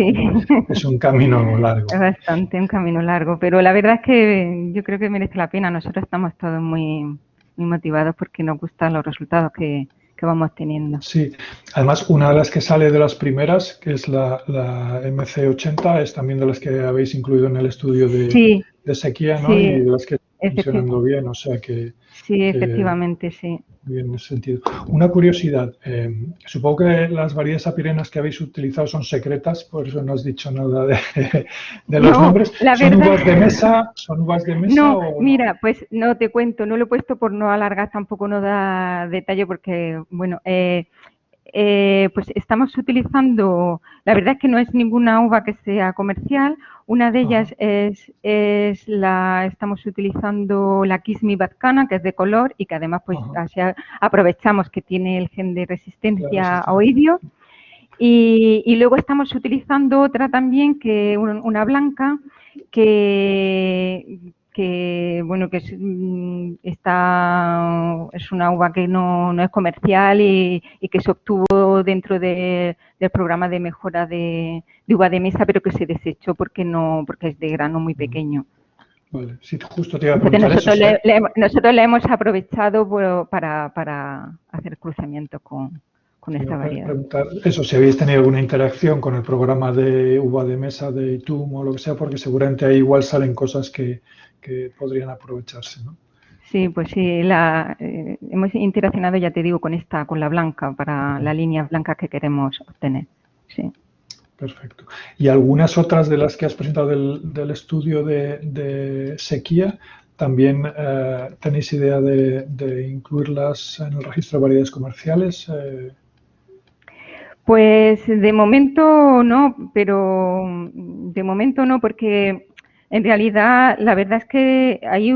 un camino largo. Es bastante un camino largo, pero la verdad es que yo creo que merece la pena. Nosotros estamos todos muy motivados porque nos gustan los resultados que vamos teniendo. Sí, además una de las que sale de las primeras, que es la MC80, es también de las que habéis incluido en el estudio de sequía, ¿no? Sí, y de las que están funcionando bien, o sea que... Sí, efectivamente, sí. Bien, en ese sentido. Una curiosidad, supongo que las variedades apirenas que habéis utilizado son secretas, por eso no has dicho nada de los nombres. ¿Son uvas de mesa? ¿Son uvas de mesa? No, mira, pues no te cuento, no lo he puesto por no alargar, tampoco no da detalle porque, bueno, pues estamos utilizando, la verdad es que no es ninguna uva que sea comercial, una de ellas estamos utilizando la Kiss-Me Badkana, que es de color y que además pues así aprovechamos que tiene el gen de resistencia a oidio. Y luego estamos utilizando otra también, que una blanca, que bueno, que es una uva que no es comercial y que se obtuvo dentro del programa de mejora de uva de mesa, pero que se desechó porque es de grano muy pequeño. Vale, sí, justo te iba a preguntar eso. Nosotros le hemos aprovechado para hacer cruzamiento con esta variedad. Preguntar eso, si habéis tenido alguna interacción con el programa de uva de mesa de ITUM o lo que sea, porque seguramente ahí igual salen cosas que podrían aprovecharse, ¿no? Sí, pues sí, hemos interaccionado, ya te digo, con la blanca, para las líneas blancas que queremos obtener. Sí. Perfecto. ¿Y algunas otras de las que has presentado del estudio de sequía, también tenéis idea de incluirlas en el registro de variedades comerciales? Pues de momento no, porque en realidad la verdad es que hay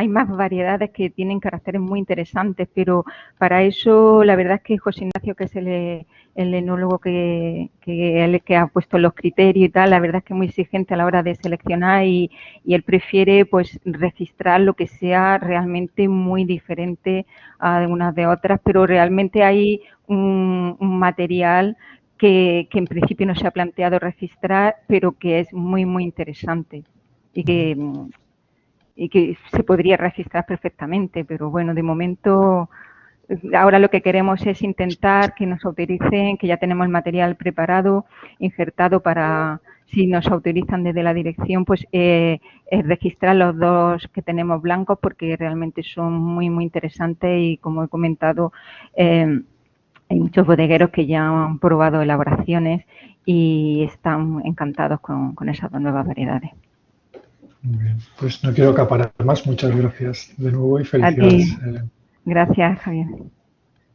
más variedades que tienen caracteres muy interesantes, pero para eso la verdad es que José Ignacio, que es el enólogo que ha puesto los criterios y tal, la verdad es que es muy exigente a la hora de seleccionar y él prefiere pues registrar lo que sea realmente muy diferente a unas de otras, pero realmente hay un material que en principio no se ha planteado registrar, pero que es muy, muy interesante y que se podría registrar perfectamente, pero bueno, de momento ahora lo que queremos es intentar que nos autoricen, que ya tenemos el material preparado, injertado para, si nos autorizan desde la dirección, pues registrar los dos que tenemos blancos porque realmente son muy, muy interesantes y como he comentado, hay muchos bodegueros que ya han probado elaboraciones y están encantados con esas dos nuevas variedades. Muy bien, pues no quiero acaparar más. Muchas gracias de nuevo y felicidades. A ti. Gracias, Javier.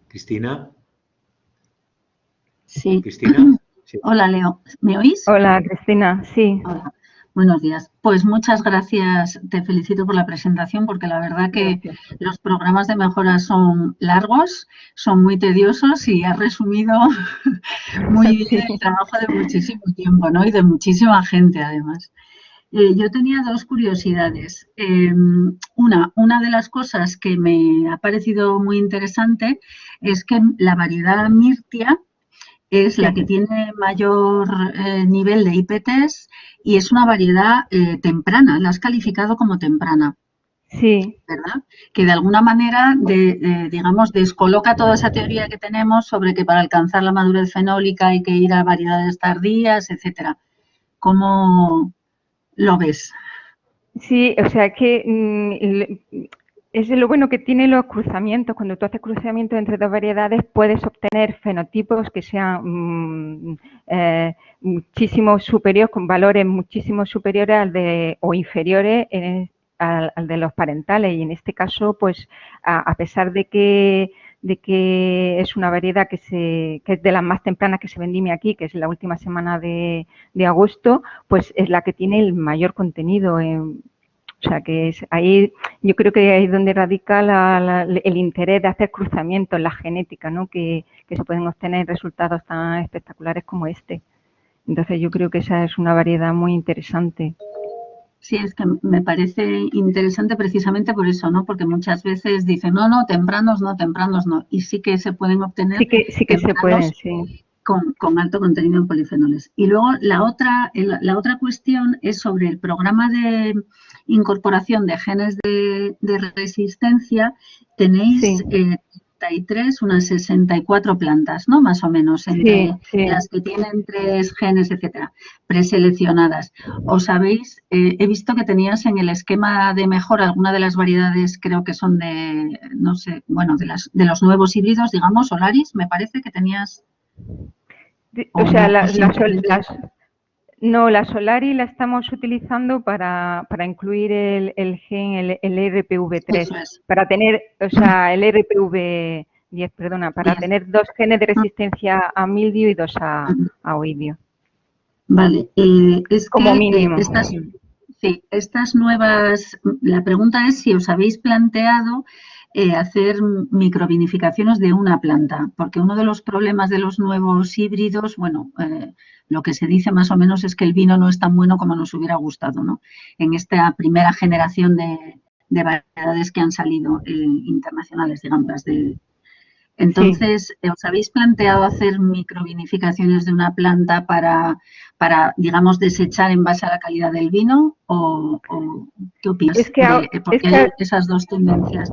Cristina. Sí. Cristina. Sí. Hola, Leo. ¿Me oís? Hola, Cristina. Sí. Hola. Buenos días. Pues muchas gracias. Te felicito por la presentación porque la verdad que los programas de mejora son largos, son muy tediosos y has resumido muy bien el trabajo de muchísimo tiempo, ¿no? Y de muchísima gente, además. Yo tenía dos curiosidades. Una de las cosas que me ha parecido muy interesante es que la variedad Mirtia es la que tiene mayor nivel de IPTs y es una variedad temprana, la has calificado como temprana. Sí. ¿Verdad? Que de alguna manera, digamos, descoloca toda esa teoría que tenemos sobre que para alcanzar la madurez fenólica hay que ir a variedades tardías, etcétera. ¿Cómo lo ves? Sí, o sea que es lo bueno que tienen los cruzamientos. Cuando tú haces cruzamientos entre dos variedades puedes obtener fenotipos que sean muchísimo superiores, con valores muchísimo superiores o inferiores al de los parentales. Y en este caso, pues a pesar de que es una variedad que es de las más tempranas que se vendimia aquí, que es la última semana de agosto, pues es la que tiene el mayor contenido. O sea, que es ahí, yo creo que ahí es donde radica el interés de hacer cruzamientos en la genética, ¿no? Que se pueden obtener resultados tan espectaculares como este. Entonces, yo creo que esa es una variedad muy interesante. Sí, es que me parece interesante precisamente por eso, ¿no? Porque muchas veces dicen, no, tempranos no. Y sí que se pueden obtener sí que se pueden, sí. Con alto contenido en polifenoles. Y luego la otra cuestión es sobre el programa de incorporación de genes de resistencia. Tenéis 33, unas 64 plantas, ¿no? Más o menos, entre las que tienen 3 genes, etcétera, preseleccionadas. ¿Os habéis? He visto que tenías en el esquema de mejora alguna de las variedades, creo que son de, no sé, bueno, de los nuevos híbridos, digamos, Solaris, me parece que tenías. O sea, la Solari la estamos utilizando para incluir el gen, el RPV3, para tener, o sea, el RPV perdona, para 10. tener 2 genes de resistencia a mildio y 2 a oidio. Vale, es Como que mínimo. estas nuevas, la pregunta es si os habéis planteado hacer microvinificaciones de una planta, porque uno de los problemas de los nuevos híbridos, bueno, lo que se dice más o menos es que el vino no es tan bueno como nos hubiera gustado, ¿no? En esta primera generación de variedades que han salido internacionales, digamos, Entonces, ¿os habéis planteado hacer microvinificaciones de una planta para digamos, desechar en base a la calidad del vino? ¿O qué opinas? Porque hay esas dos tendencias.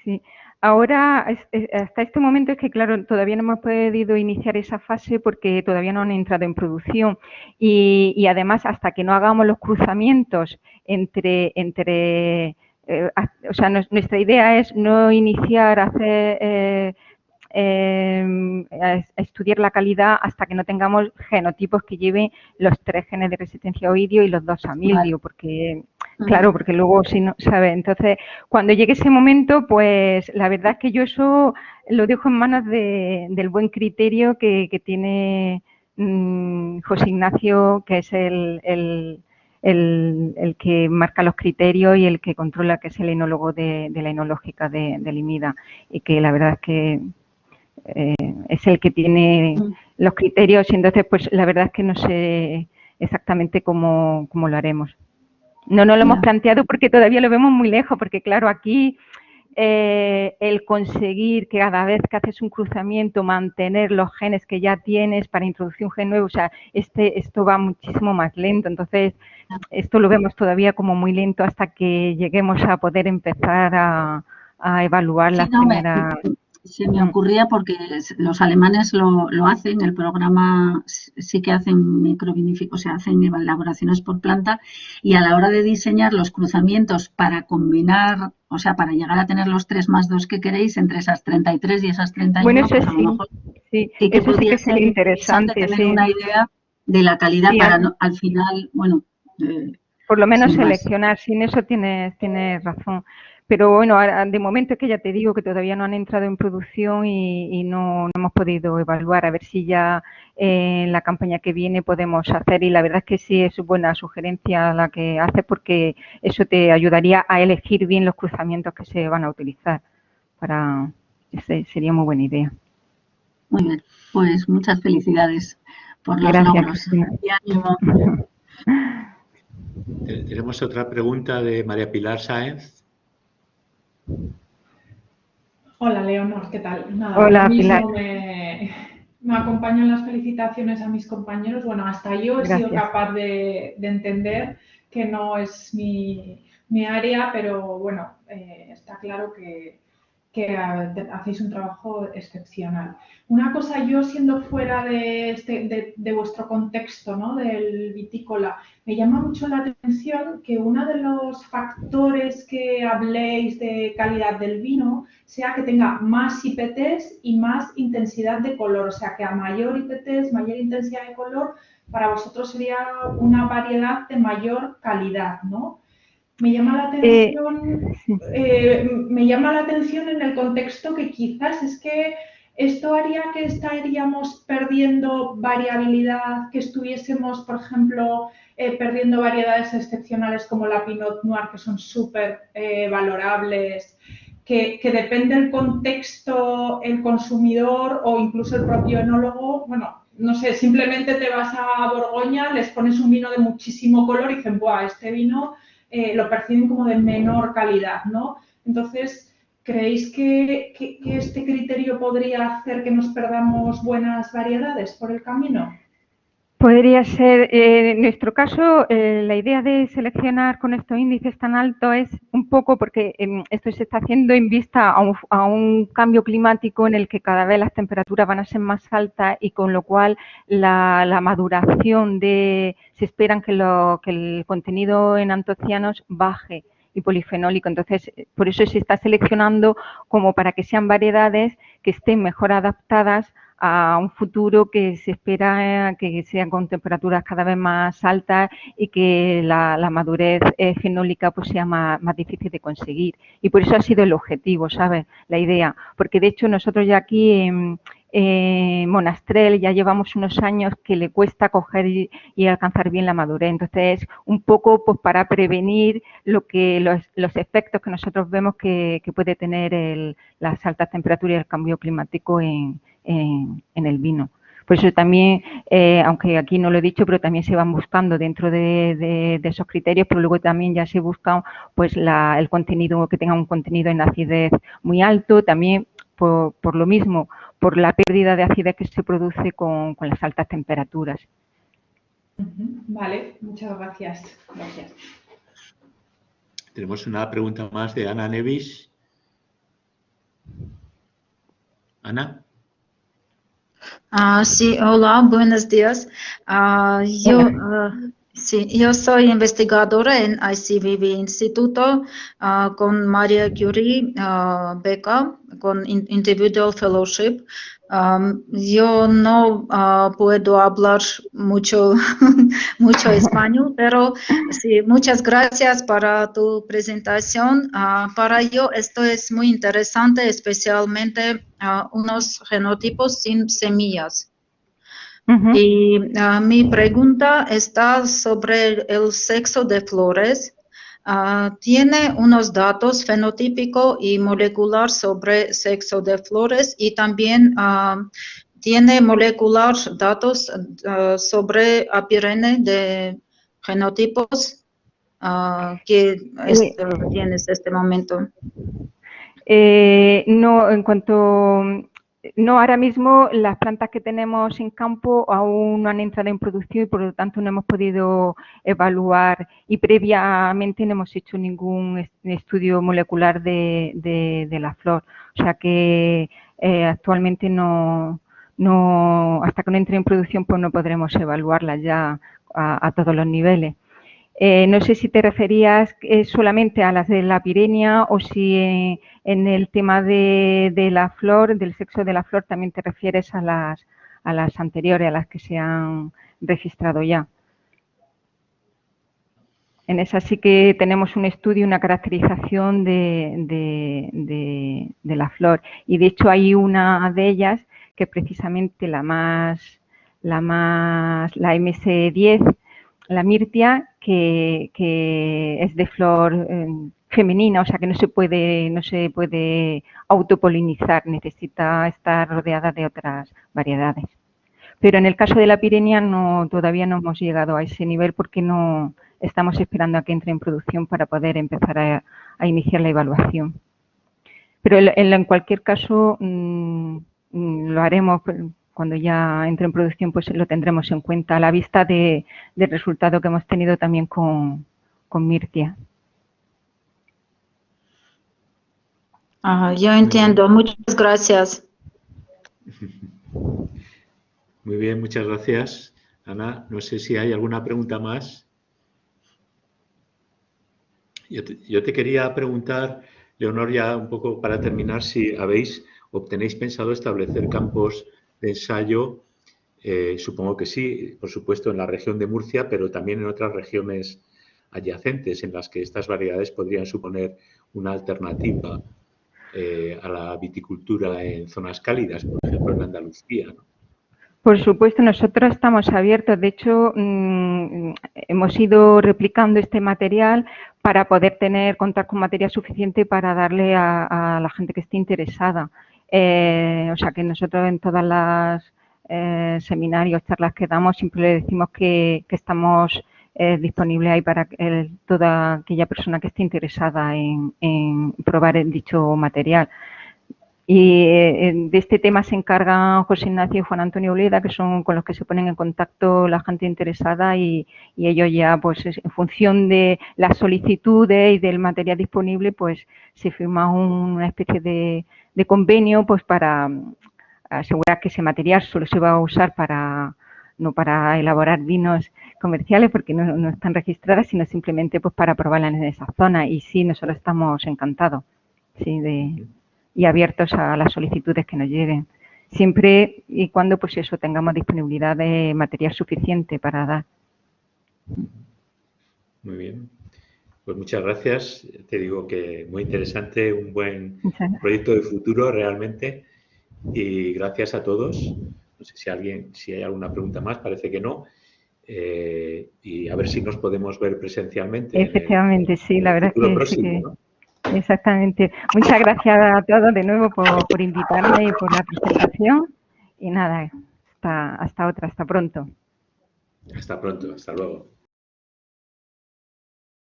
Sí. Ahora, hasta este momento es que, claro, todavía no hemos podido iniciar esa fase porque todavía no han entrado en producción. Y además, hasta que no hagamos los cruzamientos o sea, nuestra idea es no iniciar a hacer a estudiar la calidad hasta que no tengamos genotipos que lleven los 3 genes de resistencia a oidio y los 2 a mildio, porque claro, porque luego si no, ¿sabes? Entonces, cuando llegue ese momento, pues la verdad es que yo eso lo dejo en manos del buen criterio que tiene José Ignacio, que es el que marca los criterios y el que controla, que es el enólogo de la enológica de Limida, y que la verdad es que es el que tiene los criterios y entonces pues la verdad es que no sé exactamente cómo lo haremos. No nos lo hemos planteado porque todavía lo vemos muy lejos, porque claro, aquí el conseguir que cada vez que haces un cruzamiento mantener los genes que ya tienes para introducir un gen nuevo, o sea, esto va muchísimo más lento, entonces esto lo vemos todavía como muy lento hasta que lleguemos a poder empezar a evaluar las primeras... Se me ocurría porque los alemanes lo hacen, el programa sí que hacen microvinificación, o sea, hacen elaboraciones por planta y a la hora de diseñar los cruzamientos para combinar, o sea, para llegar a tener los 3 más 2 que queréis entre esas 33 y esas 31, bueno, eso pues a lo mejor sí que eso podría sí que ser sería interesante, tener una idea de la calidad para al final, bueno... por lo menos seleccionar, sin eso tienes razón. Pero bueno, de momento es que ya te digo que todavía no han entrado en producción y no hemos podido evaluar. A ver si ya en la campaña que viene podemos hacer. Y la verdad es que sí es buena sugerencia la que haces porque eso te ayudaría a elegir bien los cruzamientos que se van a utilizar. Sería muy buena idea. Muy bien, pues muchas felicidades por los logros. Y ánimo. Tenemos otra pregunta de María Pilar Sáenz. Hola, Leonor, ¿qué tal? Nada, hola, lo mismo Pilar. me acompañan las felicitaciones a mis compañeros. Bueno, hasta yo he sido capaz de entender que no es mi área, pero bueno, está claro que hacéis un trabajo excepcional. Una cosa, yo siendo fuera de vuestro contexto, ¿no?, del vitícola, me llama mucho la atención que uno de los factores que habléis de calidad del vino sea que tenga más IPTs y más intensidad de color, o sea, que a mayor IPTs, mayor intensidad de color, para vosotros sería una variedad de mayor calidad, ¿no? Me llama la atención en el contexto que quizás es que esto haría que estaríamos perdiendo variabilidad, que estuviésemos, por ejemplo, perdiendo variedades excepcionales como la Pinot Noir, que son súper valorables, que depende del contexto, el consumidor o incluso el propio enólogo, bueno, no sé, simplemente te vas a Borgoña, les pones un vino de muchísimo color y dicen, ¡buah, este vino lo perciben como de menor calidad, ¿no? Entonces, ¿creéis que este criterio podría hacer que nos perdamos buenas variedades por el camino? Podría ser, en nuestro caso, la idea de seleccionar con estos índices tan altos es un poco porque esto se está haciendo en vista a un cambio climático en el que cada vez las temperaturas van a ser más altas y con lo cual la maduración se esperan que el contenido en antocianos baje y polifenólico. Entonces, por eso se está seleccionando como para que sean variedades que estén mejor adaptadas a un futuro que se espera que sea con temperaturas cada vez más altas y que la madurez fenólica pues sea más difícil de conseguir. Y por eso ha sido el objetivo, ¿sabes? La idea. Porque de hecho nosotros ya aquí en Monastrell ya llevamos unos años que le cuesta coger y alcanzar bien la madurez. Entonces, un poco pues para prevenir los efectos que nosotros vemos que puede tener las altas temperaturas y el cambio climático en el vino. Por eso también, aunque aquí no lo he dicho, pero también se van buscando dentro de esos criterios, pero luego también ya se busca pues el contenido, que tenga un contenido en acidez muy alto, también por lo mismo, por la pérdida de acidez que se produce con las altas temperaturas. Vale, muchas gracias. Gracias. Tenemos una pregunta más de Ana Nevis. Ana. Sí, hola, buenos días. Yo soy investigadora en ICVV Instituto con María Curie beca, con Individual Fellowship. Yo no puedo hablar mucho español, pero sí, muchas gracias para tu presentación. Para yo esto es muy interesante, especialmente unos genotipos sin semillas. Y mi pregunta está sobre el sexo de flores. Tiene unos datos fenotípico y molecular sobre sexo de flores y también tiene molecular datos sobre apirene de genotipos que tienes este momento. No, en cuanto... No, ahora mismo las plantas que tenemos en campo aún no han entrado en producción y por lo tanto no hemos podido evaluar y previamente no hemos hecho ningún estudio molecular de la flor. O sea que actualmente no, hasta que no entre en producción pues no podremos evaluarla ya a todos los niveles. No sé si te referías solamente a las de la pirenia o si en el tema de la flor, del sexo de la flor, también te refieres a las anteriores, a las que se han registrado ya. En esa sí que tenemos un estudio, una caracterización de la flor. Y de hecho hay una de ellas que precisamente la MS10, la mirtia, que es de flor femenina, o sea que no se puede autopolinizar, necesita estar rodeada de otras variedades. Pero en el caso de la pirenia todavía no hemos llegado a ese nivel porque no estamos esperando a que entre en producción para poder empezar a iniciar la evaluación. Pero en cualquier caso lo haremos cuando ya entre en producción, pues lo tendremos en cuenta a la vista del resultado que hemos tenido también con mirtia. Yo entiendo. Muchas gracias. Muy bien, muchas gracias, Ana. No sé si hay alguna pregunta más. Yo te quería preguntar, Leonor, ya un poco para terminar, si tenéis pensado establecer campos de ensayo, supongo que sí, por supuesto en la región de Murcia, pero también en otras regiones adyacentes en las que estas variedades podrían suponer una alternativa a la viticultura en zonas cálidas, por ejemplo en Andalucía, ¿no? Por supuesto, nosotros estamos abiertos. De hecho, hemos ido replicando este material para poder contar con material suficiente para darle a la gente que esté interesada. O sea, que nosotros en todas las seminarios, charlas que damos, siempre le decimos que estamos disponibles ahí para toda aquella persona que esté interesada en probar dicho material. Y de este tema se encargan José Ignacio y Juan Antonio Oleda, que son con los que se ponen en contacto la gente interesada y ellos ya, pues en función de las solicitudes y del material disponible, pues se firma una especie de convenio pues para asegurar que ese material solo se va a usar no para elaborar vinos comerciales porque no están registradas, sino simplemente pues para probarlas en esa zona. Y sí, nosotros estamos encantados, sí, y abiertos a las solicitudes que nos lleguen. siempre y cuando pues eso tengamos disponibilidad de material suficiente para dar. Muy bien. Pues muchas gracias. Te digo que muy interesante, un buen proyecto de futuro realmente. Y gracias a todos. No sé si hay alguna pregunta más, parece que no. Y a ver si nos podemos ver presencialmente. Efectivamente, sí, la verdad es que próximo, sí. ¿no? Exactamente. Muchas gracias a todos de nuevo por invitarme y por la presentación. Y nada, hasta pronto. Hasta pronto, hasta luego.